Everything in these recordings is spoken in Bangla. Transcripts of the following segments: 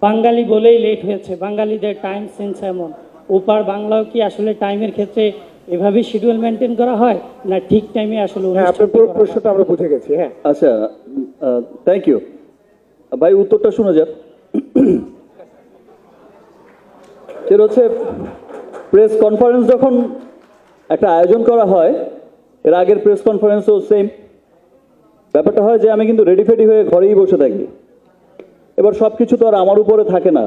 বাঙালি বলেই লেট হয়েছে, বাঙালিদের টাইম সেন্স এমন। ওপার বাংলাও কি আসলে টাইমের ক্ষেত্রে এভাবেই শিডিউল মেনটেন করা হয়, না ঠিক টাইমে আসলে হ্যাঁ, আপনার অনুষ্ঠানটি করা হয়? প্রশ্নটা আমরা বুঝে গেছি। হ্যাঁ, আচ্ছা, থ্যাংক ইউ ভাই, উত্তরটা শুনে যাক। সেটা হচ্ছে প্রেস কনফারেন্স যখন একটা আয়োজন করা হয়, এর আগের প্রেস কনফারেন্সও সেম ব্যাপারটা হয় যে আমি কিন্তু রেডি ফেডি হয়ে ঘরেই বসে থাকি। এবার সব কিছু তো আর আমার উপরে থাকে না।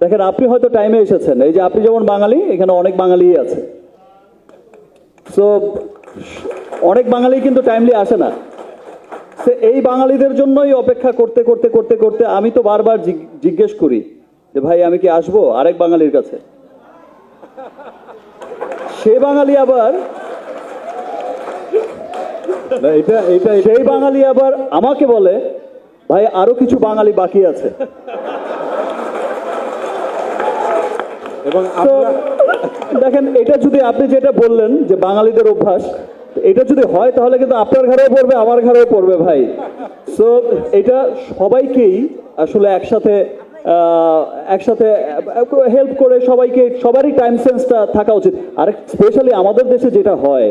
দেখেন, আপনি হয়তো টাইমে এসেছেন, এই যে আপনি যেমন বাঙালি, এখানে অনেক বাঙালিই আছে। সো অনেক বাঙালি কিন্তু টাইমলি আসে না। সে এই বাঙালিদের জন্যই অপেক্ষা করতে করতে করতে করতে আমি তো বারবার জিজ্ঞেস করি যে ভাই আমি কি আসবো আরেক বাঙালির কাছে। সে বাঙালি আবার না, এটা সেই বাঙালি আবার আমাকে বলে ভাই আরো কিছু বাঙালি বাকি আছে। এবং তো আমরা দেখেন, এটা যদি আপনি যেটা বললেন যে বাঙালিদের অভ্যাস, এটা যদি হয় তাহলে কিন্তু আপনার ঘরেও পড়বে, আমার ঘরেও পড়বে ভাই। সো এটা সবাইকেই আসলে একসাথে একসাথে হেল্প করে সবাইকে, সবারই টাইম সেন্সটা থাকা উচিত। আর স্পেশালি আমাদের দেশে যেটা হয়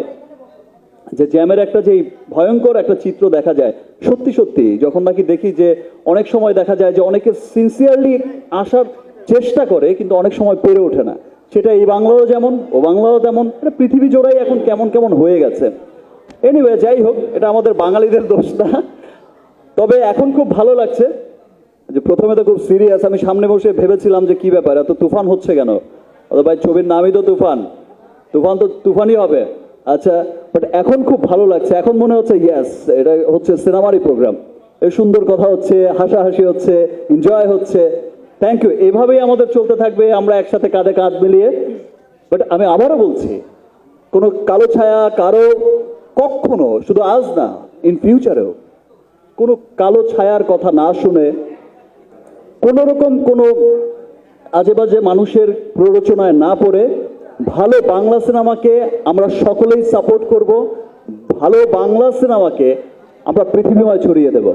যে জ্যামের একটা যে ভয়ঙ্কর একটা চিত্র দেখা যায়, সত্যি সত্যি যখন নাকি দেখি যে অনেক সময় দেখা যায় যে অনেকে সিনসিয়ারলি আসার চেষ্টা করে কিন্তু অনেক সময় পেরে ওঠে না। সেটা এই বাংলাও যেমন, ও বাংলাও তেমন, এটা পৃথিবী জোড়াই এখন কেমন কেমন হয়ে গেছে। এনিওয়ে, যাই হোক, এটা আমাদের বাঙালিদের দোষ না। তবে এখন খুব ভালো লাগছে যে প্রথমে তো খুব সিরিয়াস, আমি সামনে বসে ভেবেছিলাম যে কি ব্যাপার, এত তুফান হচ্ছে কেন। ভাই ছবির নামই তো তুফান, তুফান তো তুফানই হবে। আচ্ছা, বাট এখন খুব ভালো লাগছে, এখন মনে হচ্ছে ইয়েস, এটা হচ্ছে সিনেমারই প্রোগ্রাম। এই সুন্দর কথা হচ্ছে, হাসাহাসি হচ্ছে, এনজয় হচ্ছে। থ্যাংক ইউ, এভাবেই আমাদের চলতে থাকবে, আমরা একসাথে কাঁধে কাঁধ মিলিয়ে। বাট আমি আবারও বলছি, কোনো কালো ছায়া কারো কখনো, শুধু আজ না, ইন ফিউচারেও কোনো কালো ছায়ার কথা না শুনে, কোনো রকম কোনো আজে বাজে মানুষের প্ররোচনায় না পড়ে ভালো বাংলা সিনেমাকে আমরা সকলেই সাপোর্ট করব। ভালো বাংলা সিনেমাকে আমরা পৃথিবীময় ছড়িয়ে দেব।